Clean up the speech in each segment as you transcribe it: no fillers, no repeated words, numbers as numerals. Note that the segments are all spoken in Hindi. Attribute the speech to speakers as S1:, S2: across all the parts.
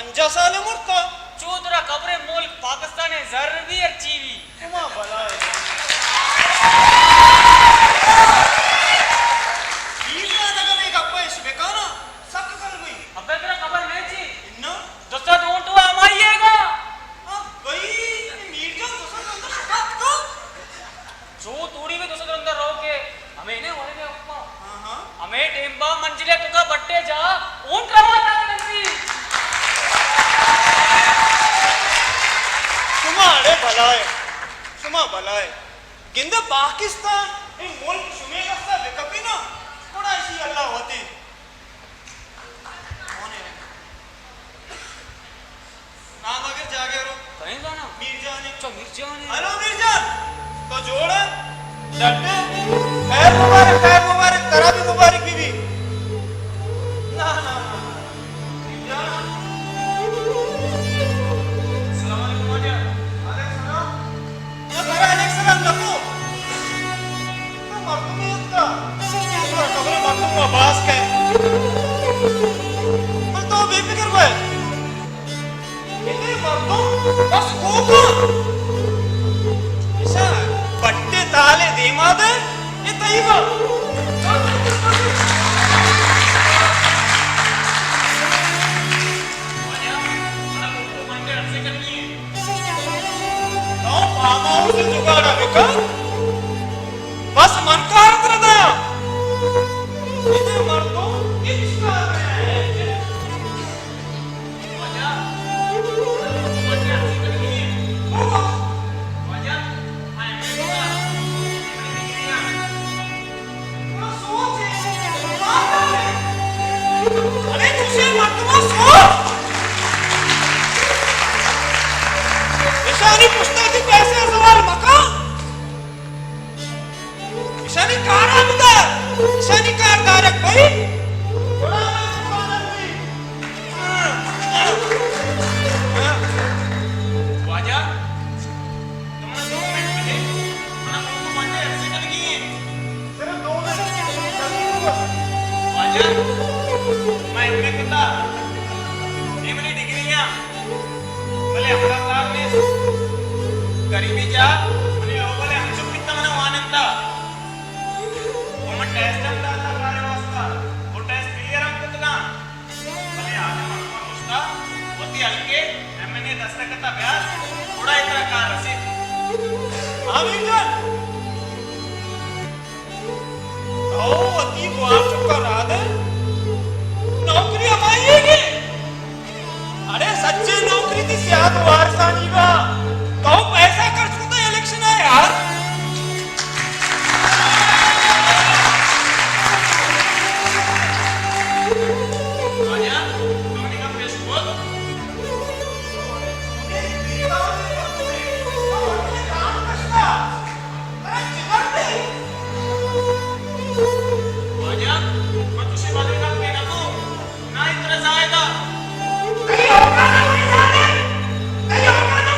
S1: 50 साल मुर्ता
S2: चौधरा खबरें मुल्क पाकिस्तान है जरबी और चीवी
S1: उमा भला है ईसा नगर में गप्पा इस बेकाना सब कर गई
S2: अबे तेरा खबर नहीं थी
S1: इन्ना
S2: दोस्ता डोंट हुआ हमारीएगा
S1: भाई मीरजा दोस्त अंदर शक तो
S2: जो तोड़ी में दोस्त अंदर रहो के हमें ने वाले ने अपना
S1: हां
S2: हमें टेम्बा मंजिले तुका बट्टे जा ऊंट रवा था नंदी
S1: सुमा भला है गिंदा पाकिस्तान ये मुल्क सुमे का विकपी ना थोड़ा ऐसी अल्लाह होती कौन है नाम अगर जागे रो
S2: कहीं जाना
S1: मीरजा ने
S2: मिर्जा ने
S1: हेलो मीरजा तो जोड़ डटे खैर मुबारक तेरा भी मुबारक बीबी ना मीरजा आवाज के तो बेफिक्र हुए इतने मर्दों बस होगा ऐसा बट्टे ताले देमा दे ये तईगा तो मामा उसे जुगाड़ा बेका बस मन का हाथ रहा इधर मर्दों किसका है वजह वजह होगा वजह मैं होगा पूरा सोच है अरे तुझे मर्दों सोच निशानी पूछता थी कैसे सवाल मका निशानी कहाँ आमदा निशानी कहाँ तारक भाई बड़ा आनंदी वाजा तुमने 2 मिनट मिले मना को मानते ऐसे चल गई सिर्फ 2 मिनट वाजा मैं इतने कितना ये मेरी डिग्रियां भले हमरा साहब ने गरीबी जा मने लोग भले हम सब कितना मना आनंद था हम टेस्ट हम डालना कार्य वास्ता वो टेस्ट क्लियर हम कितना भले आज हम उसका होती हल्के हमने दस्तखत अभ्यास थोड़ा इतना कार रसीद आमीन ओ अति को आप चुका रहा दे नौकरी हमारी अरे सच्चे नौकरी थी सियाद वारसानी का तो पैसा खर्च को तो इलेक्शन है यार नहीं होगा ना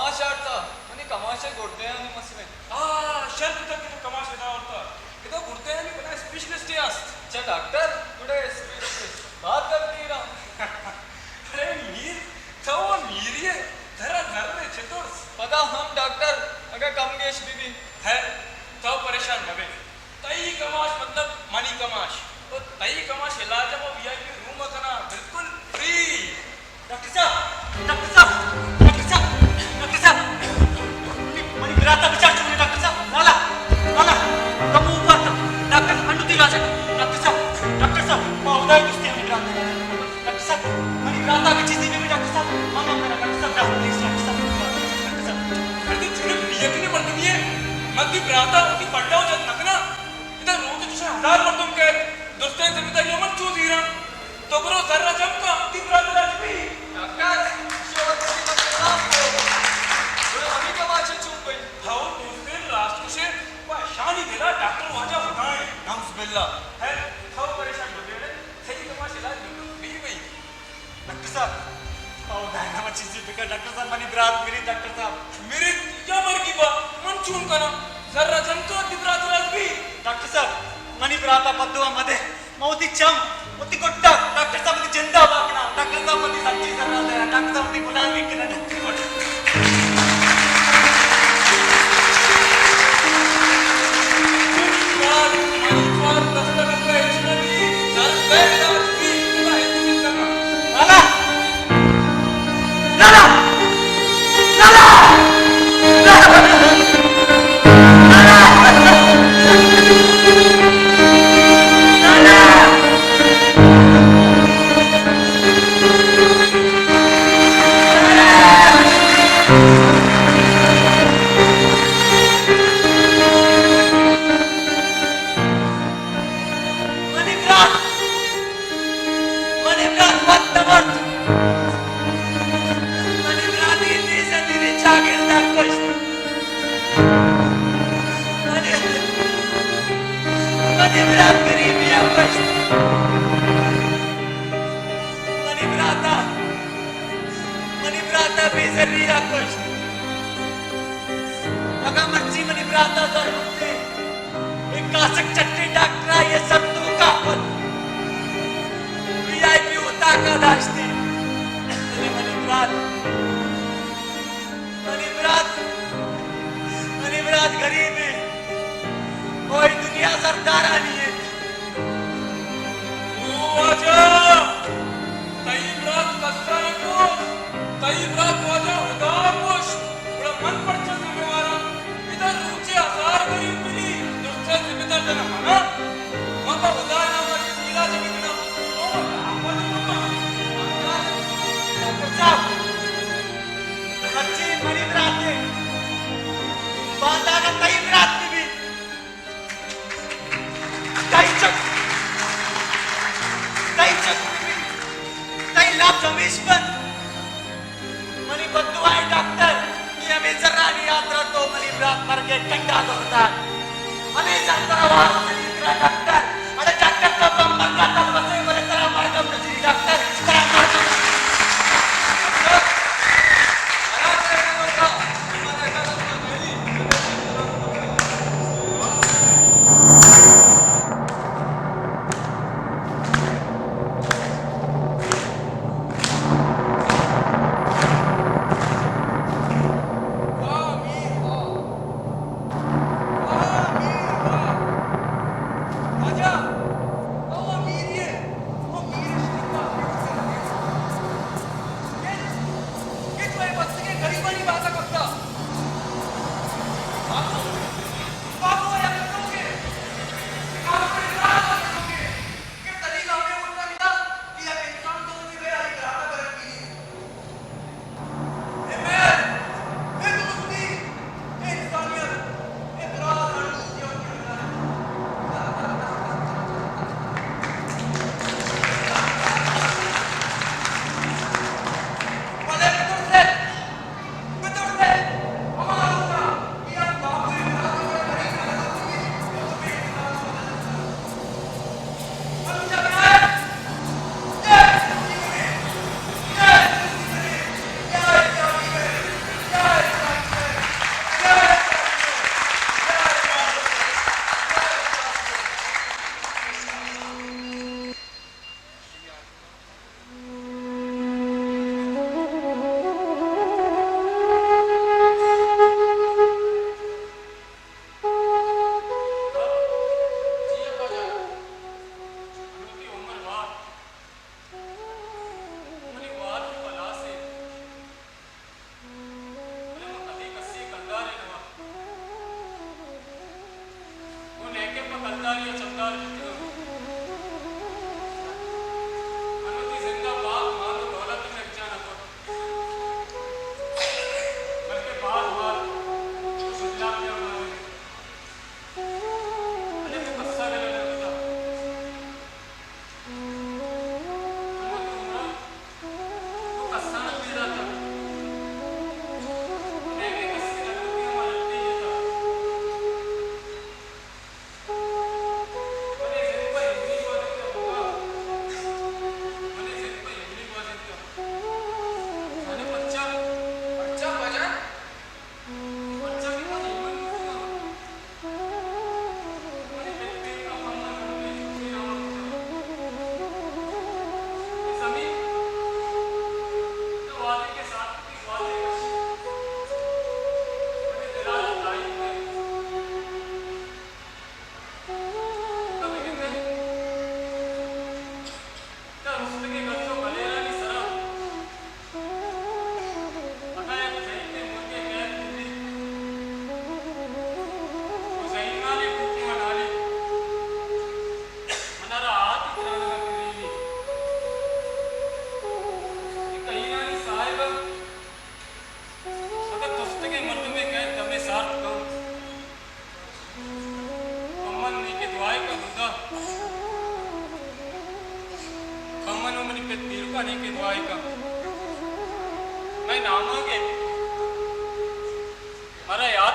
S3: ತಮಾಷೆ आणि कमाशे घोडते आणि मसमे
S1: शर्त तक किती कमाश येता होता
S3: इथं घोडते आणि पण स्पेशलिस्ट असत अच्छा डॉक्टर कुठे स्पेशलिस्ट बात करती राव
S1: अरे मीर तो मीर ये जरा घर में चतुर्स
S3: पता हम डॉक्टर अगर कमगेश बीबी
S1: है तो परेशान मबे तई कमाश मतलब मनी कमाश तो तई कमाश इलाज वो वीआईपी रूम करना बिल्कुल फ्री
S2: डॉक्टर साहब डॉक्टर साहब डॉक्टर साहब डॉक्टर साहब मनी गिराता विचार चुके डॉक्टर साहब नाला नाला कम ऊपर डॉक्टर अंडू दिला से डॉक्टर साहब माउदा कुछ नहीं गिराता डॉक्टर साहब मनी गिराता की चीज नहीं डॉक्टर साहब मामा मेरा डॉक्टर साहब प्लीज डॉक्टर साहब
S1: अरे तुझे यकीन मर्दमी है मग ती प्राता होती पड्डा हो जात नकना इधर रोज तुझे 1000 मर्दम के दोस्तां जिम्मेदारी मन चूज हीरा तो बरो जरा जमका ती प्राता राजबी
S3: डॉक्टर शेवटची मत आम्ही कमाशे चूक गई
S1: हाउ दोस्ते लास्ट कुशे शानी दिला डॉक्टर वाजा बताए नाउस बिल्ला है हाउ परेशान हो गए सही कमाश इलाज भी गई
S2: डॉक्टर साहब माउदा है ना चीज बिका डॉक्टर साहब मनी गिरात मेरी डॉक्टर साहब
S1: मेरे क्या मर की बा मन चून करा जरा जमका ती प्राता राजबी
S2: डॉक्टर साहब मनी गिराता पद्धतीमध्ये मौती चम मौती कोट्टा डॉक्टर साहब ती जिंदा वाकना डॉक्टर साहब ती सच्ची सल्ला दे डॉक्टर साहब ती गुलामी केला नाला नाला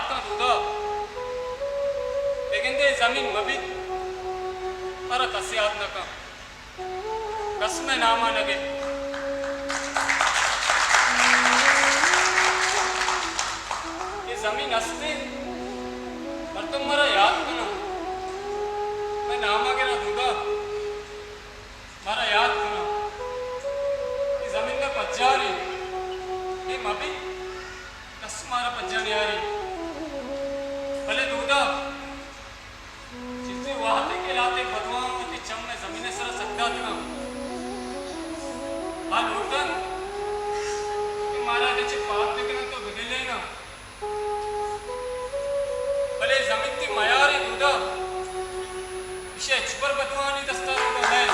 S3: याद का दूधा लेकिन दे जमीन मबी पर कस याद न का कस में नामा लगे ये जमीन हंसते पर तुम मेरा याद करना मैं नामा के ना दूंगा मारा याद करना ये जमीन में पज्जा रही ये मबी कस मारा पज्जा नहीं आ रही भले दूधा जिससे वाहते के लाते बदवाओं होती चम में जमीन सर सकता था हाल होतन कि मारा देचे पाप देखना तो बदल लेना भले जमीन की मयारी दूधा इसे छुपर बदवानी दस्ता होगा है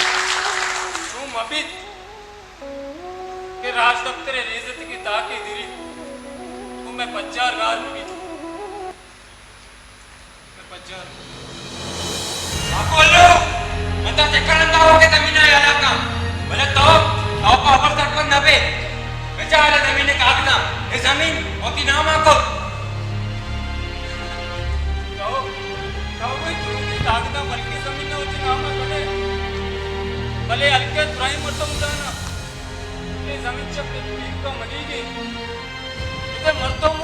S3: तुम अभी के राज दफ्तर रेजत की ताकी दिरी वो मैं पच्चार गाल भी मैं पच्चार
S1: आपको लो मता चक्कर ना हो के जमीन आया का भले तो आप अबर तक न बे बेचारा जमीन कागना ये जमीन होती नाम को
S3: कहो कोई तुरंत कागना बल्कि जमीन न होती नाम भले भले हल्के तुराई मरतम जाना ये जमीन चप पीक का मरीगी इधर मरतम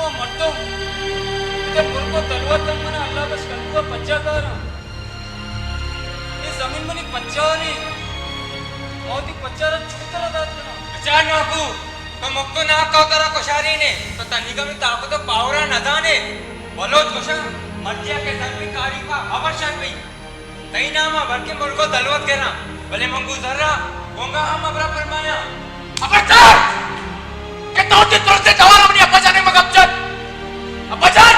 S3: इधर मुर्को तलवार तम मना अल्लाह बस कल्लुआ पच्चा कर ये जमीन मनी पच्चा नहीं बहुत ही पच्चा रन छूतरा दात बना
S1: बेचार ना को तो मुक्तो ना का करा कोशारी ने तो तनिका में ताको तो पावरा न जाने बोलो कोशा मर्जिया के दर में कारी का अवश्य भी तई नामा भर के मुर्को तलवार करना भले मंगू जर्रा होगा हम अबरा फरमाया अबचार के तोते तुरते जवान अपनी अब्बा जाने मगब चल अब्बा जान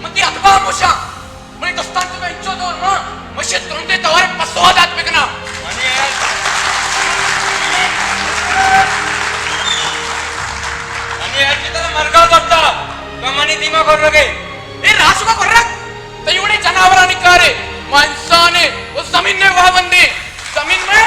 S1: मती अतबा मुशा मने दोस्तान तो मैं इज्जत और मां मुशे तुरते तवारे पसवाद आत बिकना माने यार कितना मरगा करता तो मनी दिमाग कर लगे ए रासु का कर रख तयुड़े जनावरा निकारे मां इंसान है उस जमीन ने वहां बंदी जमीन में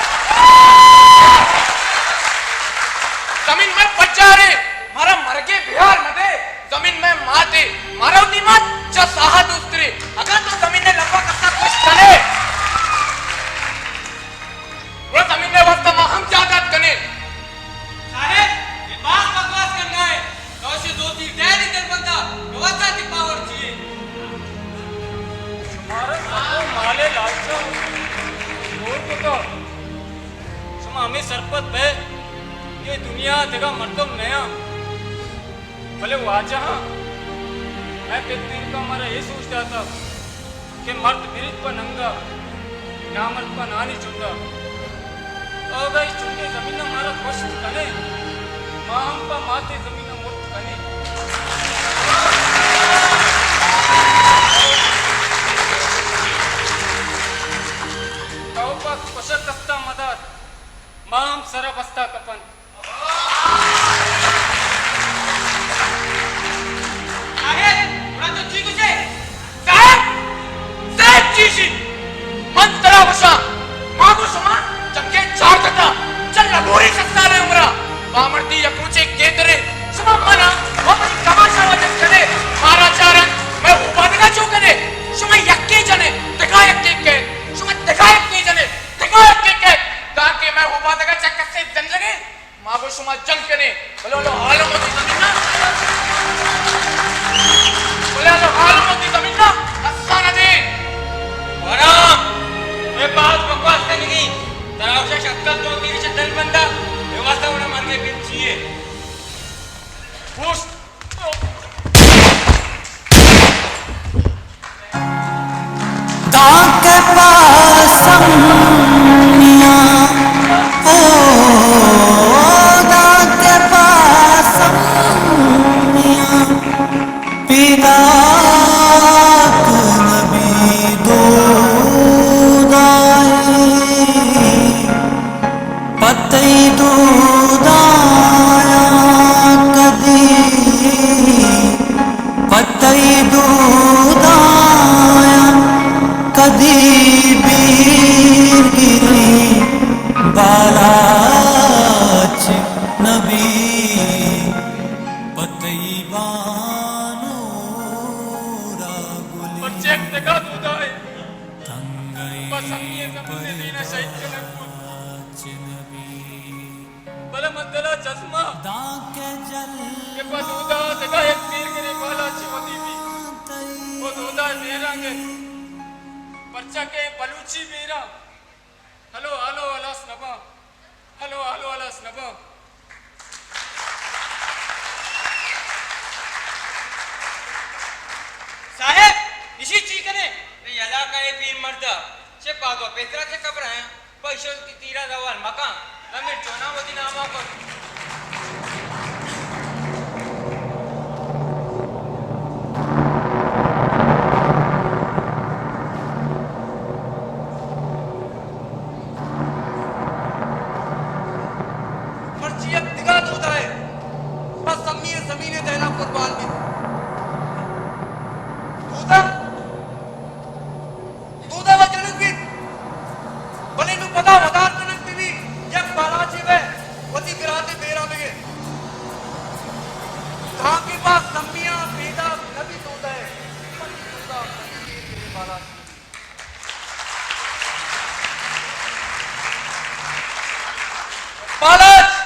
S1: बच्चा रे मारा मर के बिहार मते जमीन में माते मारा दिमाग जो साहा दूसरे अगर तो जमीन ने लंबा करता कुछ करे वो जमीन ने वक्त में हम जागत कने सारे ये बात बकवास करना है तो से दो तीन डेरी कर बंदा व्यवस्था की पावर चाहिए
S3: हमारा सबको माले लालचा और तो समा हमें सरपत पे ये दुनिया जगह मर्दम नया भले वाजा मैं एक दिन का हमारा ये सोचता था कि मर्द बिरित पर नंगा ना मर्द पर नानी चुंगा तो गई चुंगे जमीन हमारा खुश कने मां हम पर माते जमीन मुर्द कने तो पर कुशल दस्ता मदद मां हम सरा बस्ता कपन
S1: अरे उड़ा तो ठीक है साहब चीजी मन तरा बसा मागो समा चमके चार कटा चल लगोरी सकता रे उमरा बामर्ती या पूछे केतरे समा मना वो अपनी तमाशा वजह करे मारा चारन मैं उपाधगा चो करे समा यक्के जने देखा यक्के के समा देखा यक्के जने देखा यक्के के ताकि मैं उपाधगा चक्कर से जन लगे मागो समा जंग करे बोलो हालो मत जमीन ना बोलो हालो मत जमीन ना हसन दे आराम ये बात बकवास करने की तरावशा शक्कल तो तेरी चंदन बंदा व्यवस्था उन्हें मारने के चाहिए खुश
S4: दाके पासम मिया ओ दाके पासम मिया पिता नबी दो दाई पतई दो दाया कदी पतई दो दाया कदी बीर गिरी बालाच नबी
S3: चष्मा
S4: दाके जल
S3: के बदूदा तका एक पीर करे बाला चिवदी भी वो दूदा नेरांगे पर्चा के बलूची बीरा हलो हलो अलस नबा हलो हलो अलस नबा
S2: साहेब इसी चीकने याला काय पीर मर्द से पागो पेत्रा से कब रहे पैसे की तीरा दवाल मकान हमें चोनावती नामा पर
S5: पर्चियत दिगा दूधा है बस जमीने देना कुर्बान में दूधा दूधा व जनक भी भले नु पता वदार जनक भी यक बालाची वे वती गिराते बेरा में गए धाम के पास सम्मिया बेदा नबी दूधा है दूधा बालाची बालाच